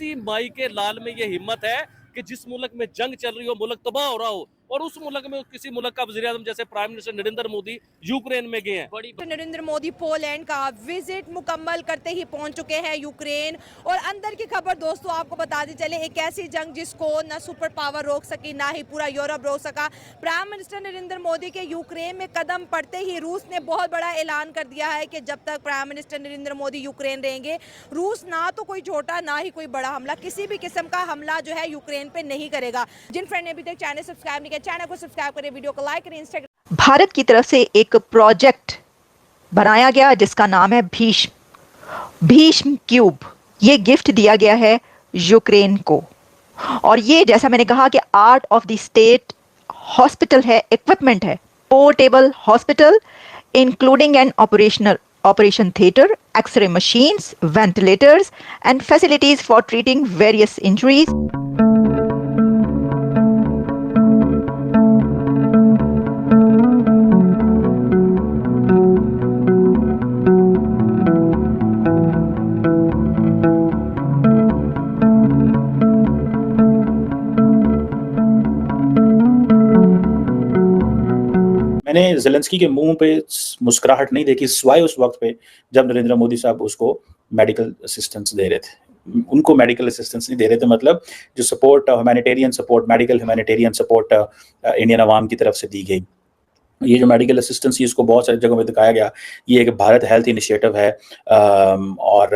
किसी माई के लाल में ये हिम्मत है कि जिस मुल्क में जंग चल रही हो, मुल्क तबाह हो रहा हो, और उस मुल्क में किसी मुल्क का वज़ीर आज़म जैसे prime minister Narendra Modi Ukraine में गए हैं। नरेंद्र मोदी पोलैंड का विजिट मुकम्मल करते ही पहुंच चुके हैं यूक्रेन। और अंदर की खबर दोस्तों आपको बता दी चले, एक ऐसी जंग जिसको ना सुपर पावर रोक सकी, ना ही पूरा यूरोप रोक सका। प्राइम मिनिस्टर नरेंद्र मोदी के यूक्रेन में कदम पड़ते ही रूस ने बहुत बड़ा ऐलान कर दिया है कि जब तक prime minister Narendra Modi Ukraine रहेंगे, रूस ना तो कोई छोटा ना ही कोई बड़ा हमला, किसी भी किस्म का हमला जो है यूक्रेन पे नहीं करेगा। जिन फ्रेंड ने अभी तक चैनल सब्सक्राइब नहीं किया, चैनल को सब्सक्राइब करें, वीडियो को लाइक करें। इंस्टाग्राम भारत की तरफ से एक प्रोजेक्ट बनाया गया जिसका नाम है भीष्म क्यूब। ये गिफ्ट दिया गया है यूक्रेन को, और ये जैसा मैंने कहा कि art of the state hospital है, इक्विपमेंट है, portable hospital including an operation theatre, x ray machines, ventilators and facilities for treating various injuries. मैंने ज़ेलेंस्की के मुंह पे मुस्कुराहट नहीं देखी, सिवाय उस वक्त पे जब नरेंद्र मोदी साहब उसको मेडिकल असिस्टेंस दे रहे थे। उनको मेडिकल असिस्टेंस नहीं दे रहे थे, मतलब जो support, humanitarian support, medical humanitarian support Indian अवाम की तरफ से दी गई। ये जो मेडिकल असिस्टेंस है, इसको बहुत सारी जगहों में दिखाया गया। ये एक भारत हेल्थ इनिशिएटिव है, और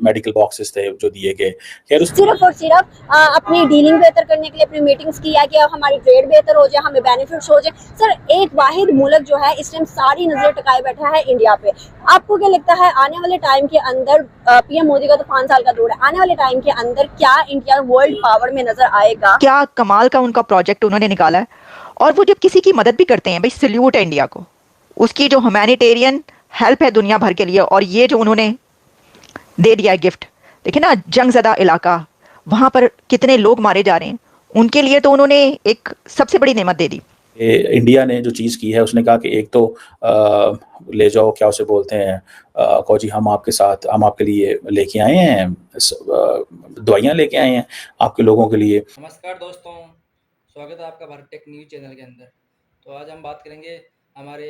मेडिकल बॉक्सेस थे जो दिए गए। खैर सिर्फ और सिर्फ अपनी डीलिंग बेहतर करने के लिए, अपनी मीटिंग्स किया कि हमारी ट्रेड बेहतर हो जाए, हमें बेनिफिट्स हो जाए। सर, एक वाहिद मुल्क जो है इस टाइम सारी नजर टिकाए बैठा है इंडिया पे। आपको क्या लगता है आने वाले टाइम के अंदर, पीएम मोदी का तो 5 साल का दौर है, आने वाले टाइम के अंदर क्या इंडिया वर्ल्ड पावर में नजर आएगा? क्या कमाल का उनका प्रोजेक्ट उन्होंने निकाला है। और वो जब किसी की मदद भी करते हैं, भाई सल्यूट है इंडिया को, उसकी जो ह्यूमैनिटेरियन हेल्प है दुनिया भर के लिए। और ये जो उन्होंने दे दिया है गिफ्ट, देखिए ना, जंगज़दा इलाका, वहाँ पर कितने लोग मारे जा रहे हैं, उनके लिए तो उन्होंने एक सबसे बड़ी नेमत दे दी। इंडिया ने जो चीज़ की है, उसने कहा कि एक तो ले जाओ, क्या उसे बोलते हैं, कहो जी हम आपके साथ, हम आपके लिए लेके आए हैं, दवाइयाँ लेके आए हैं आपके लोगों के लिए। नमस्कार दोस्तों, स्वागत है आपका भारत टेक न्यूज़ चैनल के अंदर। तो आज हम बात करेंगे हमारे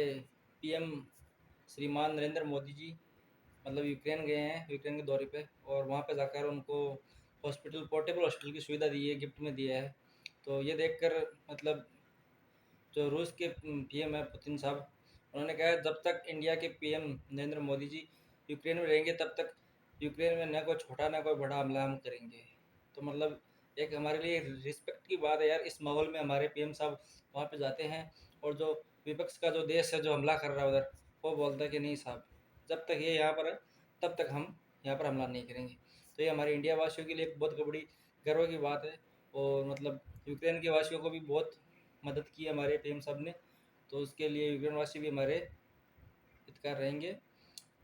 पीएम श्रीमान नरेंद्र मोदी जी मतलब यूक्रेन गए हैं, यूक्रेन के दौरे पे, और वहाँ पे जाकर उनको हॉस्पिटल, पोर्टेबल हॉस्पिटल की सुविधा दी है, गिफ्ट में दिया है। तो ये देखकर मतलब जो रूस के पीएम है पुतिन साहब, उन्होंने कहा जब तक इंडिया के पीएम नरेंद्र मोदी जी यूक्रेन में रहेंगे, तब तक यूक्रेन में न कोई छोटा न कोई बड़ा हमला हम करेंगे। तो मतलब एक हमारे लिए रिस्पेक्ट की बात है यार, इस माहौल में हमारे पीएम साहब वहाँ पे जाते हैं, और जो विपक्ष का जो देश है जो हमला कर रहा है उधर, वो बोलता है कि नहीं साहब, जब तक ये यहाँ पर है तब तक हम यहाँ पर हमला नहीं करेंगे। तो ये हमारे इंडिया वासियों के लिए एक बहुत बड़ी गर्व की बात है, और मतलब यूक्रेन के वासियों को भी बहुत मदद की हमारे पीएम साहब ने, तो उसके लिए यूक्रेन वासी भी हमारे हितकार रहेंगे।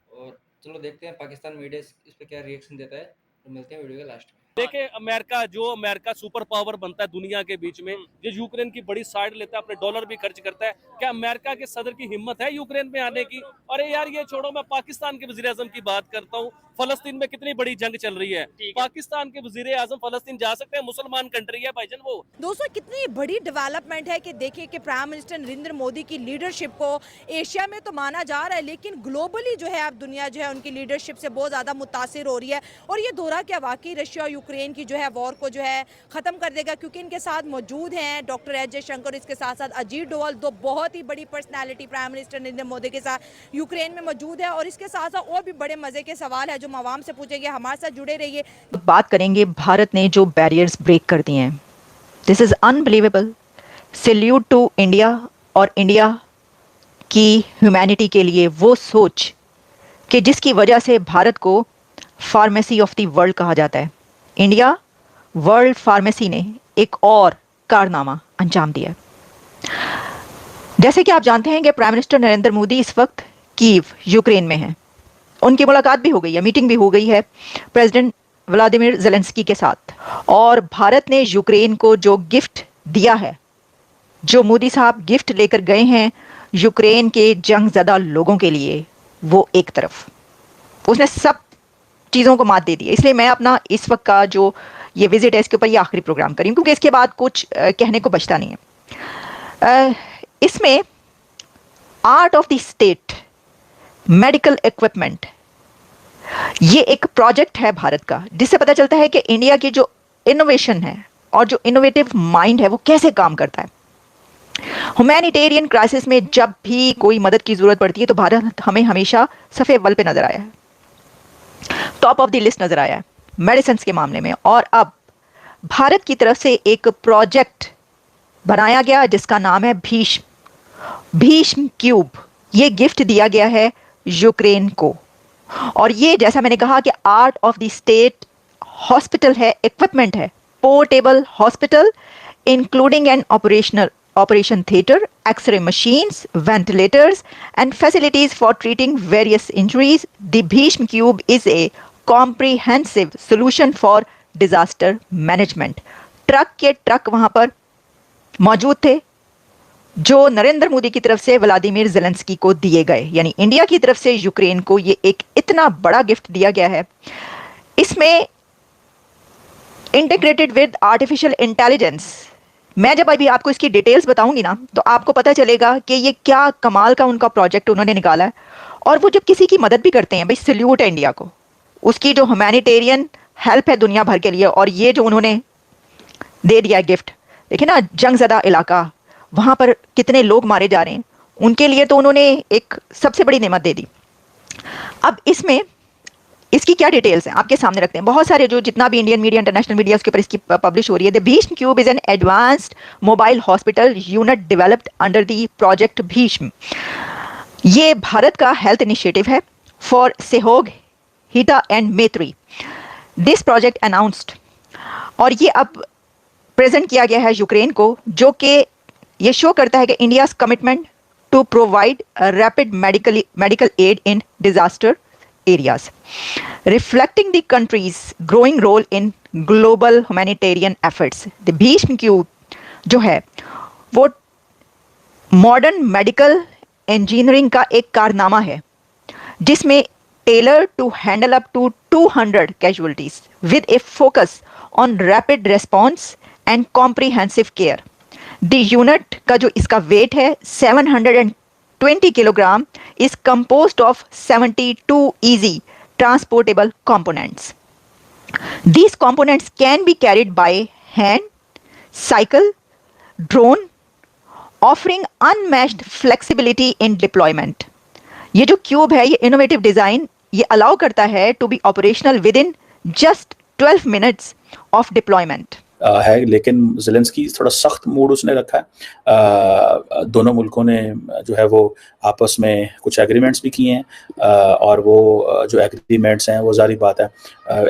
और चलो देखते हैं पाकिस्तान मीडिया इस पर क्या रिएक्शन देता है, तो मिलते हैं वीडियो के लास्ट में। देखिए, अमेरिका सुपर पावर बनता है दुनिया के बीच में, जो यूक्रेन की बड़ी साइड लेता है, अपने डॉलर भी खर्च करता है, क्या अमेरिका के सदर की हिम्मत है यूक्रेन में आने की? अरे यार ये छोड़ो, मैं पाकिस्तान के वजीर आजम की बात करता हूँ। फलस्तीन में कितनी बड़ी जंग चल रही है, पाकिस्तान के वजीर आजम फलस्तीन जा सकते हैं? मुसलमान कंट्री है भाईजान वो। दोस्तों कितनी बड़ी डेवलपमेंट है कि देखिए कि प्राइम मिनिस्टर नरेंद्र मोदी की लीडरशिप को एशिया में तो माना जा रहा है, लेकिन ग्लोबली जो है अब दुनिया जो है उनकी लीडरशिप से बहुत ज़्यादा मुतासिर हो रही है। और ये दौरा क्या वाकई रशिया और यूक्रेन की जो है वॉर को जो है ख़त्म कर देगा, क्योंकि इनके साथ मौजूद हैं डॉक्टर एस जयशंकर, इसके साथ साथ अजीत डोवाल, दो बहुत ही बड़ी personality prime minister Narendra Modi के साथ यूक्रेन में मौजूद है। और इसके साथ साथ और भी बड़े मज़े के सवाल है जो हम आवाम से पूछेंगे, हमारे साथ जुड़े रहिए। बात करेंगे भारत ने जो बैरियर्स ब्रेक कर दिए हैं, this is unbelievable. Salute to India, और इंडिया की ह्यूमैनिटी के लिए वो सोच कि जिसकी वजह से भारत को फार्मेसी ऑफ द वर्ल्ड कहा जाता है। इंडिया वर्ल्ड फार्मेसी ने एक और कारनामा अंजाम दिया। जैसे कि आप जानते हैं कि प्राइम मिनिस्टर नरेंद्र मोदी इस वक्त कीव यूक्रेन में हैं। उनकी मुलाकात भी हो गई है, मीटिंग भी हो गई है प्रेसिडेंट व्लादिमीर ज़ेलेंस्की के साथ। और भारत ने यूक्रेन को जो गिफ्ट दिया है, जो मोदी साहब गिफ्ट लेकर गए हैं यूक्रेन के जंगज़दा लोगों के लिए, वो एक तरफ उसने सब चीज़ों को मात दे दी है। इसलिए मैं अपना इस वक्त का जो ये विजिट है इसके ऊपर ये आखिरी प्रोग्राम करी हूँ, क्योंकि इसके बाद कुछ कहने को बचता नहीं है। इसमें art of the state medical equipment, ये एक प्रोजेक्ट है भारत का, जिससे पता चलता है कि इंडिया की जो इनोवेशन है और जो इनोवेटिव माइंड है वो कैसे काम करता है। ह्यूमैनिटेरियन क्राइसिस में जब भी कोई मदद की जरूरत पड़ती है तो भारत हमें हमेशा सफे अव्वल पे नजर आया है, टॉप ऑफ द लिस्ट नजर आया है मेडिसिन के मामले में। और अब भारत की तरफ से एक प्रोजेक्ट बनाया गया जिसका नाम है भीष्म क्यूब। ये गिफ्ट दिया गया है यूक्रेन को, और ये जैसा मैंने कहा कि art of the state hospital है, इक्विपमेंट है, portable hospital including an operation theatre, x ray machines, ventilators and facilities for treating various injuries. The Bhishma cube is a comprehensive solution for disaster management. Truck के truck वहां पर मौजूद थे जो नरेंद्र मोदी की तरफ से व्लादिमीर ज़ेलेंस्की को दिए गए, यानी इंडिया की तरफ से यूक्रेन को ये एक इतना बड़ा गिफ्ट दिया गया है। इसमें इंटीग्रेटेड विद आर्टिफिशियल इंटेलिजेंस, मैं जब अभी आपको इसकी डिटेल्स बताऊंगी ना तो आपको पता चलेगा कि ये क्या कमाल का उनका प्रोजेक्ट उन्होंने निकाला है। और वो जब किसी की मदद भी करते हैं, भाई सल्यूट है इंडिया को, उसकी जो ह्यूमैनिटेरियन हेल्प है दुनिया भर के लिए। और ये जो उन्होंने दे दिया गिफ्ट, देखिए ना जंगज़दा इलाका, वहां पर कितने लोग मारे जा रहे हैं, उनके लिए तो उन्होंने एक सबसे बड़ी नेमत दे दी। अब इसमें इसकी क्या डिटेल्स हैं आपके सामने रखते हैं। बहुत सारे जो जितना भी इंडियन मीडिया, इंटरनेशनल मीडिया उसके ऊपर इसकी पब्लिश हो रही है। The Bhishma cube is an advanced mobile hospital unit developed under the project Bhishm. ये भारत का हेल्थ इनिशिएटिव है for Sahyog, Hita and Maitri. This project announced, और ये अब प्रेजेंट किया गया है यूक्रेन को, जो कि ये शो करता है कि India's commitment to provide rapid medical aid in disaster areas, reflecting the country's growing role in global humanitarian efforts. The Bhishma cube जो है वो मॉडर्न मेडिकल इंजीनियरिंग का एक कारनामा है, जिसमें tailor to handle up to 200 casualties with a focus on rapid response and comprehensive care. The unit का जो इसका वेट है 720 kilogram is composed of 72 easy transportable components. These components can be carried by hand, cycle, drone, offering unmatched flexibility in deployment. ये जो cube है, ये innovative design ये allow करता है to be operational within just 12 minutes of deployment. है, लेकिन Zelensky थोड़ा सख्त मूड उसने रखा है। दोनों मुल्कों ने जो है वो आपस में कुछ एग्रीमेंट्स भी किए हैं, और वो जो एग्रीमेंट्स हैं वो जारी बात है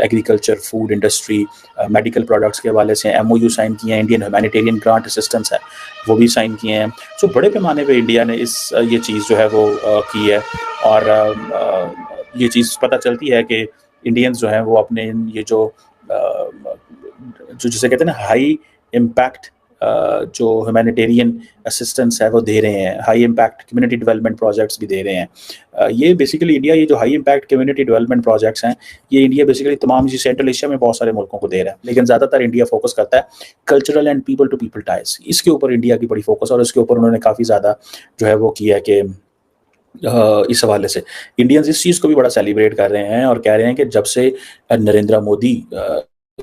agriculture, food industry, medical products के हवाले से MOU साइन किए हैं। इंडियन ह्यूमैनिटेरियन ग्रांट असिस्टेंस है वो भी साइन किए हैं। सो बड़े पैमाने पे इंडिया ने ये चीज़ जो है वो की है, और ये चीज़ पता चलती है कि इंडियंस जो हैं वो अपने ये जो जिसे कहते हैं ना हाई इम्पैक्ट जो ह्यूमैनिटेरियन असिस्टेंस है वो दे रहे हैं, high impact community development projects भी दे रहे हैं। ये बेसिकली इंडिया, ये जो high impact community development projects हैं, ये इंडिया बेसिकली तमाम जी सेंट्रल एशिया में बहुत सारे मुल्कों को दे रहा है, लेकिन ज़्यादातर इंडिया फोकस करता है cultural and people to people ties. इसके ऊपर इंडिया की बड़ी फोकस, और इसके ऊपर उन्होंने काफ़ी ज़्यादा जो है वो किया कि इस हवाले से इंडियंस इस चीज़ को भी बड़ा सेलिब्रेट कर रहे हैं और कह रहे हैं कि जब से नरेंद्र मोदी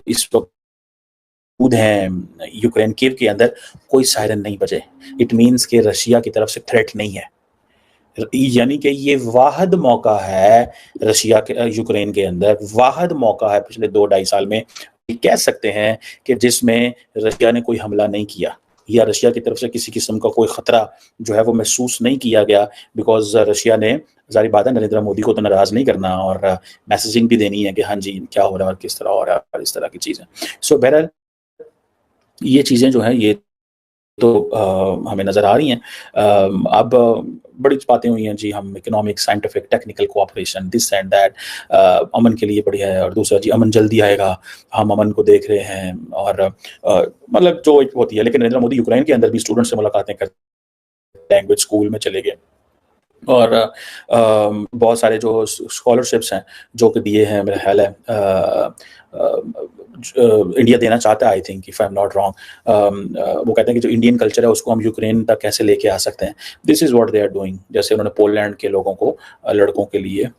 इस वक्त मौजूद हैं यूक्रेन कीव के अंदर, कोई सायरन नहीं बजे। इट मीन्स कि रशिया की तरफ से थ्रेट नहीं है, यानी कि ये वाहद मौका है रशिया के यूक्रेन के अंदर, वाहद मौका है पिछले 2-2.5 साल में कह सकते हैं कि जिसमें रशिया ने कोई हमला नहीं किया, या रशिया की तरफ से किसी किस्म का कोई ख़तरा जो है वो महसूस नहीं किया गया, बिकॉज रशिया ने जारी बात है नरेंद्र मोदी को तो नाराज़ नहीं करना और मैसेजिंग भी देनी है कि हाँ जी क्या हो रहा है और किस तरह हो रहा है और इस तरह की चीज़ें। सो बहरहाल ये चीज़ें जो हैं ये तो हमें नज़र आ रही हैं। अब बड़ी बातें हुई हैं जी, हम economic, scientific, technical cooperation, this and that, अमन के लिए बढ़िया है, और दूसरा जी अमन जल्दी आएगा, हम अमन को देख रहे हैं, और मतलब जो होती है। लेकिन नरेंद्र मोदी यूक्रेन के अंदर भी स्टूडेंट से मुलाकातें करते, लैंग्वेज स्कूल में चले गए, और बहुत सारे जो स्कॉलरशिप्स हैं जो कि दिए हैं, मेरा ख्याल है इंडिया देना चाहता है, I think, if I am not wrong. वो कहते हैं कि जो इंडियन कल्चर है उसको हम यूक्रेन तक कैसे लेके आ सकते हैं। This is what they are doing. जैसे उन्होंने पोलैंड के लोगों को, लड़कों के लिए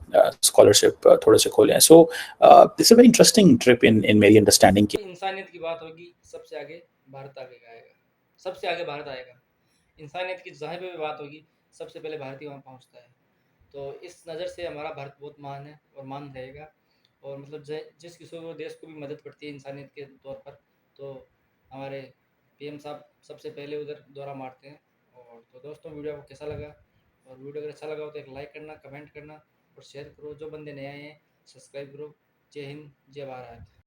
स्कॉलरशिप थोड़े से खोले हैं। So this is very interesting trip इन मेरी अंडरस्टैंडिंग की। इंसानियत की बात होगी, सबसे आगे भारत आगे आएगा, सबसे आगे भारत आएगा। इंसानियत की जहाँ पे भी बात होगी, सबसे पहले भारतीय वहाँ पहुँचता है। तो इस नज़र से हमारा भारत बहुत महान है और मान रहेगा। और मतलब जिस किसी को देश को भी मदद पड़ती है इंसानियत के तौर पर, तो हमारे पीएम साहब सबसे पहले उधर दौरा मारते हैं। और तो दोस्तों, वीडियो आपको कैसा लगा? और वीडियो अगर अच्छा लगा हो तो एक लाइक करना, कमेंट करना और शेयर करो। जो बंदे नए आए हैं सब्सक्राइब करो। जय हिंद, जय भारत।